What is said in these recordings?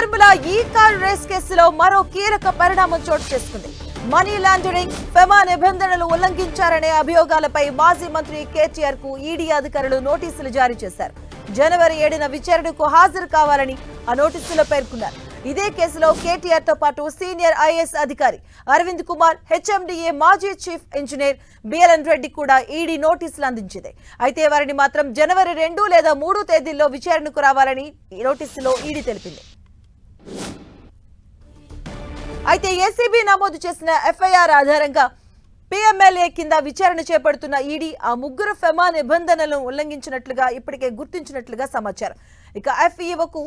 Formula ఈ car race కేసులో మరో కీలక పరిణామం చోటు చేసుకుంది. మనీ లాండరింగ్, ఫెమా నిబంధనలు ఉల్లంఘించారనే అభియోగాలపై మాజీ మంత్రి కేటీఆర్ కు ఈడీ అధికారులు నోటీసులు జారీ చేశారు. జనవరి 7న విచారణకు హాజరు కావాలని ఆ నోటీసులో పేర్కొన్నారు. ఇదే కేసులో కేటీఆర్ తో పాటు సీనియర్ ఐఏఎస్ అధికారి అరవింద్ కుమార్, హెచ్ఎండిఏ మాజీ చీఫ్ ఇంజనీర్ బిఎల్ఎన్ రెడ్డి కూడా ఈడీ నోటీసులు అందించింది. అయితే వారిని మాత్రం జనవరి 2 లేదా 3 తేదీల్లో విచారణకు రావాలని ఈ నోటీసులో ఈడీ తెలిపింది. అయితే ఏసీబీ నమోదు చేసిన ఎఫ్ఐఆర్ ఆధారంగా పిఎంఎల్ఏ కింద విచారణ చేపడుతున్న ఈడీ ఆ ముగ్గురు ఫెమా నిబంధనలను ఉల్లంఘించినట్లుగా ఇప్పటికే గుర్తించినట్లుగా సమాచారం. ఇక ఎఫ్ఈఓకు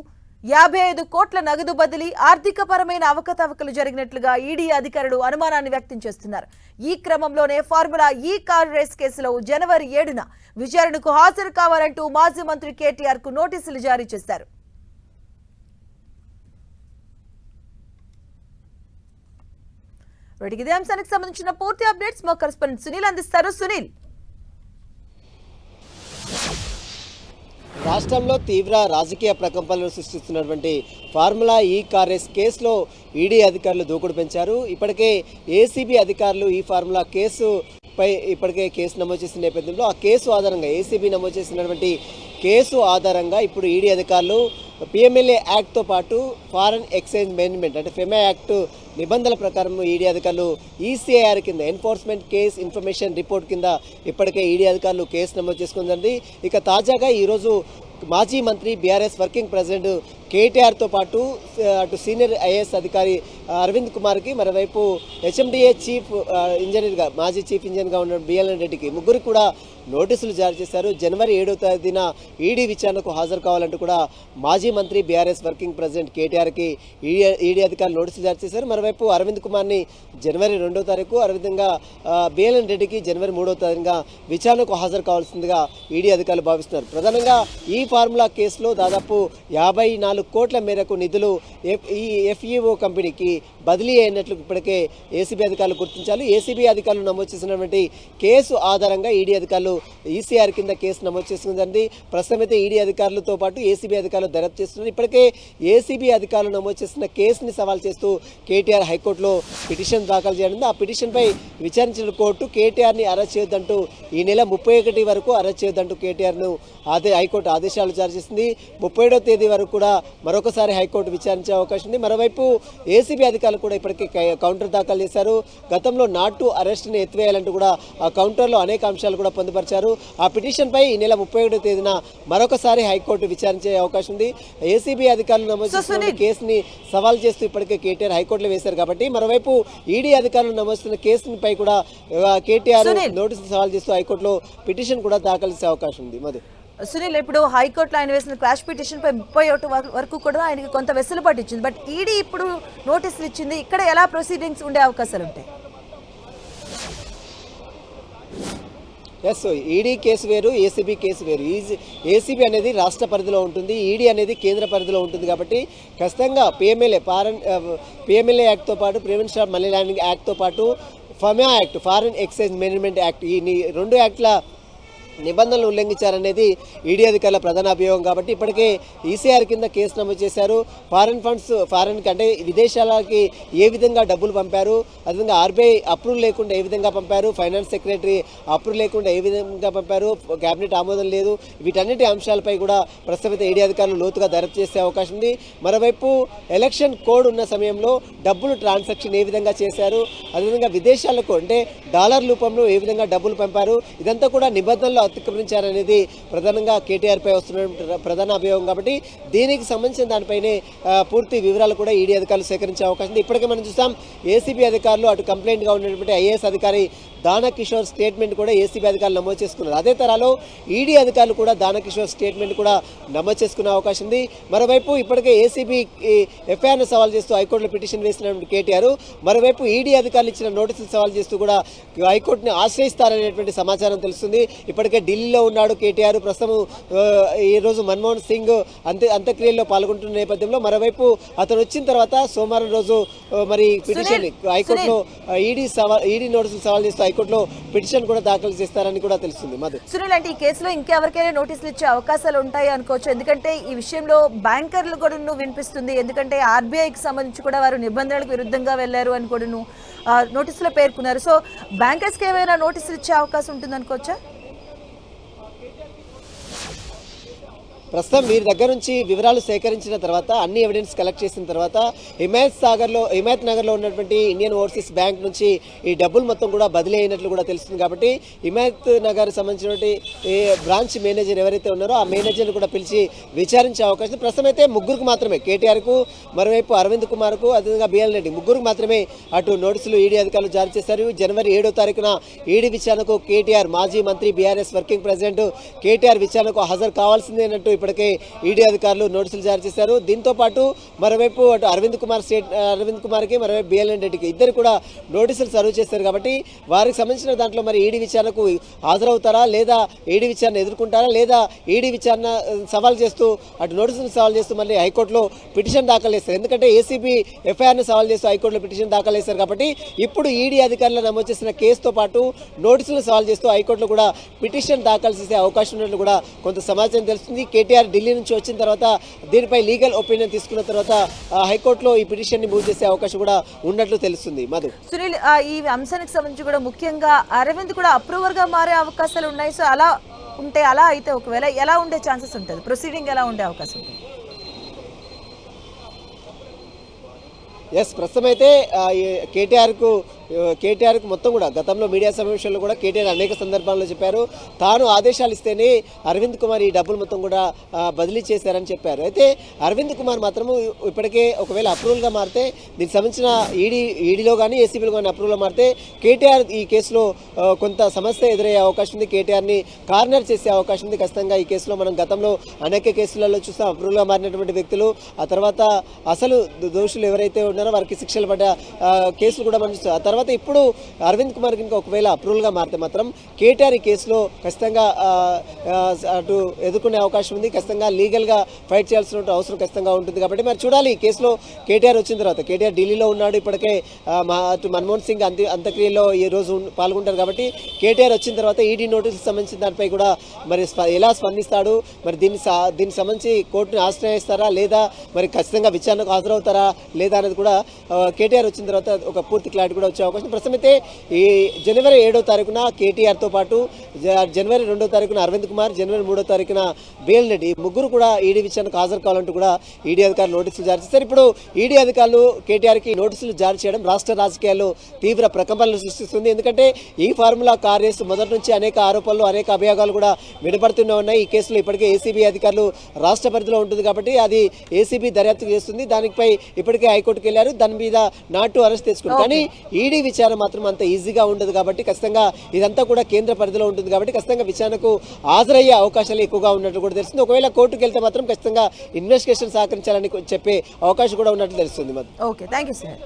55 కోట్ల నగదు బదిలీ, ఆర్థిక పరమైన అవకతవకలు జరిగినట్లుగా ఈడీ అధికారులు అనుమానాన్ని వ్యక్తం చేస్తున్నారు. ఈ క్రమంలోనే ఫార్ములా ఈ కార్ రేస్ కేసులో జనవరి 7న విచారణకు హాజరు కావాలంటూ మాజీ మంత్రి కేటీఆర్ కు నోటీసులు జారీ చేశారు. ఇదే అంశానికి సంబంధించిన పూర్తి అప్డేట్స్ మా కరెస్పాండెంట్ సునీల్ అందిస్తారు. సునీల్, రాష్ట్రంలో తీవ్ర రాజకీయ ప్రకంపనలు సృష్టిస్తున్నటువంటి ఫార్ములా ఈ కార్ రేస్ కేసులో ఈడీ అధికారులు దూకుడు పెంచారు. ఇప్పటికే ఏసీబీ అధికారులు ఈ ఫార్ములా కేసుపై ఇప్పటికే కేసు నమోదు చేసిన నేపథ్యంలో ఆ కేసు ఆధారంగా ఏసీబీ నమోదు చేసినటువంటి కేసు ఆధారంగా ఇప్పుడు ఈడీ అధికారులు పిఎంఎల్ఏ యాక్ట్తో పాటు ఫారెన్ ఎక్స్చేంజ్ మేనేజ్మెంట్ అంటే ఫెమా యాక్ట్ నిబంధనల ప్రకారం ఈడీ అధికారులు ఈసీఐఆర్ కింద ఎన్ఫోర్స్మెంట్ కేస్ ఇన్ఫర్మేషన్ రిపోర్ట్ కింద ఇప్పటికే ఈడీ అధికారులు కేసు నమోదు చేసుకుంది. ఇక తాజాగా ఈరోజు మాజీ మంత్రి బీఆర్ఎస్ వర్కింగ్ ప్రెసిడెంట్ కేటీఆర్తో పాటు అటు సీనియర్ ఐఏఎస్ అధికారి అరవింద్ కుమార్కి, మరోవైపు హెచ్ఎండిఏ చీఫ్ ఇంజనీర్గా మాజీ చీఫ్ ఇంజనీర్గా ఉన్న బిఎల్ఎన్ రెడ్డికి ముగ్గురికి కూడా నోటీసులు జారీ చేశారు. జనవరి 7వ తేదీన ఈడీ విచారణకు హాజరు కావాలంటూ కూడా మాజీ మంత్రి బీఆర్ఎస్ వర్కింగ్ ప్రెసిడెంట్ కేటీఆర్కి ఈడీ అధికారులు నోటీసులు జారీ చేశారు. మరోవైపు అరవింద్ కుమార్ని జనవరి 2వ తారీఖు, అదేవిధంగా బిఎల్ఎన్ రెడ్డికి జనవరి 3వ తారీఖున విచారణకు హాజరు కావాల్సిందిగా ఈడీ అధికారులు భావిస్తున్నారు. ప్రధానంగా ఈ ఫార్ములా కేసులో దాదాపు 54 కోట్ల మేరకు నిధులు ఈ ఎఫ్ఈఓ కంపెనీకి బదిలీ అయినట్లు ఇప్పటికే ఏసీబీ అధికారులు గుర్తించారు. ఏసీబీ అధికారులు నమోదు చేసినటువంటి కేసు ఆధారంగా ఈడీ అధికారులు ఈసీఆర్ కింద కేసు నమోదు చేసుకుందండి. ప్రస్తుతం అయితే ఈడీ అధికారులతో పాటు ఏసీబీ అధికారులు దర్యాప్తు చేస్తున్నారు. ఇప్పటికే ఏసీబీ అధికారులు నమోదు చేసిన కేసుని సవాల్ చేస్తూ కేటీఆర్ హైకోర్టులో పిటిషన్ దాఖలు చేయనుంది. ఆ పిటిషన్పై విచారించిన కోర్టు కేటీఆర్ని అరెస్ట్ చేయొద్దంటూ ఈ నెల 31 వరకు అరెస్ట్ చేయొద్దంటూ కేటీఆర్ను హైకోర్టు ఆదేశాలు జారీ చేసింది. 37వ తేదీ వరకు కూడా మరొకసారి హైకోర్టు విచారించే అవకాశం ఉంది. మరోవైపు ఏసీబీ అధికారులు కూడా ఇప్పటికే కౌంటర్ దాఖలు చేశారు. గతంలో నాట్ టు అరెస్ట్ని ఎత్తివేయాలంటూ కూడా ఆ కౌంటర్లో అనేక అంశాలు కూడా పొందుపరిచారు. ఆ పిటిషన్పై ఈ నెల 31వ తేదీన మరొకసారి హైకోర్టు విచారించే అవకాశం ఉంది. ఏసీబీ అధికారులు నమోదు చేసిన కేసుని సవాల్ చేస్తూ ఇప్పటికే కేటీఆర్ హైకోర్టులో వేశారు కాబట్టి మరోవైపు ఈడీ అధికారులు నమోదుస్తున్న కేసుపై కూడా కేటీఆర్ నోటీసులు సవాల్ చేస్తూ హైకోర్టులో పిటిషన్ కూడా దాఖలు చేసే అవకాశం ఉంది. మధు, సునీల్, ఇప్పుడు హైకోర్టులో ఆయన వేసిన క్వాష్ పిటిషన్ పై 31 వరకు కూడా ఆయనకి కొంత వెసులుబాటు ఇచ్చింది. బట్ ఈడీ ఇప్పుడు నోటీసులు ఇచ్చింది. ఇక్కడ ఎలా ప్రొసీడింగ్స్ ఉండే అవకాశాలు ఉంటాయి? ఎస్, ఈడీ కేసు వేరు, ఏసీబీ కేసు వేరు. ఏసీబీ అనేది రాష్ట్ర పరిధిలో ఉంటుంది, ఈడీ అనేది కేంద్ర పరిధిలో ఉంటుంది. కాబట్టి ఖచ్చితంగా పిఎంఎల్ఏ యాక్ట్తో పాటు ప్రివెన్షన్ ఆఫ్ మనీ లాండరింగ్ యాక్ట్తో పాటు FEMA act, foreign exchange management act, ఈ 2 యాక్ట్ల నిబంధనలు ఉల్లంఘించారనేది ఈడీ అధికారుల ప్రధాన అభియోగం. కాబట్టి ఇప్పటికే ఈసీఆర్ కింద కేసు నమోదు చేశారు. ఫారెన్ ఫండ్స్ అంటే విదేశాలకి ఏ విధంగా డబ్బులు పంపారు, అదేవిధంగా ఆర్బీఐ అప్రూవల్ లేకుండా ఏ విధంగా పంపారు, ఫైనాన్స్ సెక్రటరీ అప్రూవల్ లేకుండా ఏ విధంగా పంపారు, కేబినెట్ ఆమోదం లేదు, వీటన్నిటి అంశాలపై కూడా ప్రస్తుతం ఈడీ అధికారులు లోతుగా దర్యాప్తు చేసే అవకాశం ఉంది. మరోవైపు ఎలక్షన్ కోడ్ ఉన్న సమయంలో డబ్బులు ట్రాన్సాక్షన్ ఏ విధంగా చేశారు, అదేవిధంగా విదేశాలకు అంటే డాలర్ రూపంలో ఏ విధంగా డబ్బులు పంపారు, ఇదంతా కూడా నిబంధనలు అతిక్రమించారనేది ప్రధానంగా కేటీఆర్ పై వస్తున్న ప్రధాన అభియోగం. కాబట్టి దీనికి సంబంధించిన దానిపైనే పూర్తి వివరాలు కూడా ఈడీ అధికారులు సేకరించే అవకాశం ఉంది. ఇప్పటికే మనం చూసాం ఏసీబీ అధికారులు అటు కంప్లైంట్గా ఉన్నటువంటి ఐఏఎస్ అధికారి దానకిషోర్ స్టేట్మెంట్ కూడా ఏసీబీ అధికారులు నమోదు చేసుకున్నారు. అదే తరాలో ఈడీ అధికారులు కూడా దానకిషోర్ స్టేట్మెంట్ కూడా నమోదు చేసుకునే అవకాశం ఉంది. మరోవైపు ఇప్పటికే ఏసీబీ ఎఫ్ఐఆర్ను సవాల్ చేస్తూ హైకోర్టులో పిటిషన్ వేసినటువంటి కేటీఆర్, మరోవైపు ఈడీ అధికారులు ఇచ్చిన నోటీసులు సవాల్ చేస్తూ కూడా హైకోర్టుని ఆశ్రయిస్తారనేటువంటి సమాచారం తెలుస్తుంది. ఇప్పటికే ఇప్పటికే ఢిల్లీలో ఉన్నాడు కేటీఆర్. ప్రస్తుతం ఈ రోజు మన్మోహన్ సింగ్ అంత్యక్రియల్లో పాల్గొంటున్న నేపథ్యంలో మరోవైపు అతను వచ్చిన తర్వాత సోమవారం రోజు మరి పిటిషన్ హైకోర్టులో ఈడీ నోటీసులు సవాల్ చేస్తూ హైకోర్టులో పిటిషన్ కూడా దాఖలు చేస్తారని కూడా తెలుస్తుంది. మధు, సునీల్, అంటే ఈ కేసులో ఇంకెవరికైనా నోటీసులు ఇచ్చే అవకాశాలు ఉంటాయి అనుకోవచ్చు, ఎందుకంటే ఈ విషయంలో బ్యాంకర్లు కూడా వినిపిస్తుంది, ఎందుకంటే ఆర్బీఐకి సంబంధించి కూడా వారు నిబంధనలకు విరుద్ధంగా వెళ్లారు అని కూడా నోటీసులో పేర్కొన్నారు. సో బ్యాంకర్స్కి ఏమైనా నోటీసులు ఇచ్చే అవకాశం ఉంటుంది అనుకోవచ్చా? ప్రస్తుతం వీరి దగ్గర నుంచి వివరాలు సేకరించిన తర్వాత అన్ని ఎవిడెన్స్ కలెక్ట్ చేసిన తర్వాత హిమాయత్ నగర్లో ఉన్నటువంటి ఇండియన్ ఓవర్సీస్ బ్యాంక్ నుంచి ఈ డబ్బులు మొత్తం కూడా బదిలీ అయినట్లు కూడా తెలుస్తుంది. కాబట్టి హిమాయత్ నగర్ సంబంధించినటువంటి బ్రాంచ్ మేనేజర్ ఎవరైతే ఉన్నారో ఆ మేనేజర్ని కూడా పిలిచి విచారించే అవకాశం. ప్రస్తుతం అయితే ముగ్గురికి మాత్రమే, కేటీఆర్కు, మరోవైపు అరవింద్ కుమార్కు, అదేవిధంగా బిఎల్ రెడ్డి, ముగ్గురికి మాత్రమే అటు నోటీసులు ఈడీ అధికారులు జారీ చేశారు. జనవరి 7వ తారీఖున ఈడీ విచారణకు కేటీఆర్, మాజీ మంత్రి, బీఆర్ఎస్ వర్కింగ్ ప్రెసిడెంట్ కేటీఆర్ విచారణకు హాజరు కావాల్సిందే అన్నట్టు ఇప్పటికే ఈడీ అధికారులు నోటీసులు జారీ చేశారు. దీంతో పాటు మరోవైపు అటు అరవింద్ కుమార్కి, మరోవైపు బిఎల్ రెడ్డికి ఇద్దరు కూడా నోటీసులు సర్వ్ చేశారు. కాబట్టి వారికి సంబంధించిన దాంట్లో మరి ఈడీ విచారణకు హాజరవుతారా, లేదా ఈడీ విచారణ ఎదుర్కొంటారా, లేదా ఈడీ విచారణ సవాల్ చేస్తూ అటు నోటీసులు సవాల్ చేస్తూ మళ్ళీ హైకోర్టులో పిటిషన్ దాఖలు చేస్తారు. ఎందుకంటే ఏసీబీ ఎఫ్ఐఆర్ను సవాల్ చేస్తూ హైకోర్టులో పిటిషన్ దాఖలు చేశారు. కాబట్టి ఇప్పుడు ఈడీ అధికారులు నమోదు చేసిన కేసుతో పాటు నోటీసులు సవాల్ చేస్తూ హైకోర్టులో కూడా పిటిషన్ దాఖలు చేసే అవకాశం ఉన్నట్లు కూడా కొంత సమాచారం తెలుస్తుంది. కేటీఆర్ ఢిల్లీ నుంచి వచ్చిన తర్వాత దీనిపై లీగల్ ఒపీనియన్ తీసుకున్న తర్వాత హైకోర్టులో ఈ పిటిషన్ ని మూవ్ చేసే అవకాశం కూడా ఉన్నట్లు తెలుస్తుంది. మధు, సునీల్, ఈ అంశానికి సంబంధించి కూడా ముఖ్యంగా అరవింద్ కూడా అప్రూవర్ గా మారే అవకాశాలు ఉన్నాయి. సో అలా అయితే ఒకవేళ ఎలా ఉండే ఛాన్సెస్ ఉంటుంది, ప్రొసీడింగ్ ఎలా ఉండే అవకాశం ఉంటుంది? ప్రస్తుతం అయితే కేటీఆర్కు మొత్తం కూడా గతంలో మీడియా సమావేశంలో కూడా కేటీఆర్ అనేక సందర్భాల్లో చెప్పారు, తాను ఆదేశాలు ఇస్తేనే అరవింద్ కుమార్ ఈ డబ్బులు మొత్తం కూడా బదిలీ చేశారని చెప్పారు. అయితే అరవింద్ కుమార్ మాత్రము ఇప్పటికే ఒకవేళ అప్రూవల్గా మారితే, దీనికి సంబంధించిన ఈడీలో కానీ ఏసీబీలో కానీ అప్రూవల్గా మారితే కేటీఆర్ ఈ కేసులో కొంత సమస్య ఎదురయ్యే అవకాశం ఉంది, కేటీఆర్ని కార్నర్ చేసే అవకాశం ఉంది. ఖచ్చితంగా ఈ కేసులో మనం గతంలో అనేక కేసులలో చూస్తాం, అప్రూవల్గా మారినటువంటి వ్యక్తులు ఆ తర్వాత అసలు దోషులు ఎవరైతే ఉన్నారో వారికి శిక్షలు పడ్డ కేసులు కూడా మనం చూస్తాం. ఆ తర్వాత ఇప్పుడు అరవింద్ కుమార్ కనుక ఒకవేళ అప్రూవల్గా మారితే మాత్రం కేటీఆర్ ఈ కేసులో ఖచ్చితంగా అటు ఎదుర్కొనే అవకాశం ఉంది. ఖచ్చితంగా లీగల్గా ఫైట్ చేయాల్సిన అవసరం ఖచ్చితంగా ఉంటుంది. కాబట్టి మరి చూడాలి ఈ కేసులో కేటీఆర్ వచ్చిన తర్వాత. కేటీఆర్ ఢిల్లీలో ఉన్నాడు, ఇప్పటికే అటు మన్మోహన్ సింగ్ అంత్యక్రియలో ఈ రోజు పాల్గొంటారు. కాబట్టి కేటీఆర్ వచ్చిన తర్వాత ఈడీ నోటీసులకు సంబంధించిన దానిపై కూడా మరి ఎలా స్పందిస్తాడు, మరి దీనికి సంబంధించి కోర్టుని ఆశ్రయిస్తారా, లేదా మరి ఖచ్చితంగా విచారణకు హాజరవుతారా లేదా అనేది కూడా కేటీఆర్ వచ్చిన తర్వాత ఒక పూర్తి క్లారిటీ కూడా వచ్చే అవకాశం. ప్రస్తుతం అయితే ఈ జనవరి 7వ తారీఖున కేటీఆర్తో పాటు జనవరి 2వ తారీఖున అరవింద్ కుమార్, జనవరి 3వ తారీఖున బిఎల్ రెడ్డి ముగ్గురు కూడా ఈడీ విచారణకు హాజరు కావాలంటూ కూడా ఈడీ అధికారులు నోటీసులు జారీ చేశారు. ఇప్పుడు ఈడీ అధికారులు కేటీఆర్కి నోటీసులు జారీ చేయడం రాష్ట్ర రాజకీయాల్లో తీవ్ర ప్రకంపనలు సృష్టిస్తుంది. ఎందుకంటే ఈ ఫార్ములా కార్ రేసు మొదటి నుంచి అనేక ఆరోపణలు, అనేక అభియోగాలు కూడా వినపడుతూనే ఉన్నాయి. ఈ కేసులో ఇప్పటికే ఏసీబీ అధికారులు రాష్ట్ర పరిధిలో ఉంటుంది కాబట్టి అది ఏసీబీ దర్యాప్తు చేస్తుంది. దానిపై ఇప్పటికే హైకోర్టుకు వెళ్ళారు, దాని మీద నాటు అరెస్ట్ తెచ్చుకుంది. కానీ ఈడీ విచారణ మాత్రం అంత ఈజీగా ఉండదు కాబట్టి ఖచ్చితంగా ఇదంతా కూడా కేంద్ర పరిధిలో ఉంటుంది కాబట్టి ఖచ్చితంగా విచారణకు హాజరయ్యే అవకాశాలు ఎక్కువగా ఉన్నట్లు కూడా తెలుస్తుంది. ఒకవేళ కోర్టుకు వెళ్తే మాత్రం ఖచ్చితంగా ఇన్వెస్టిగేషన్ సహకరించాలని చెప్పే అవకాశం కూడా ఉన్నట్లు తెలుస్తుంది. Okay, thank you sir.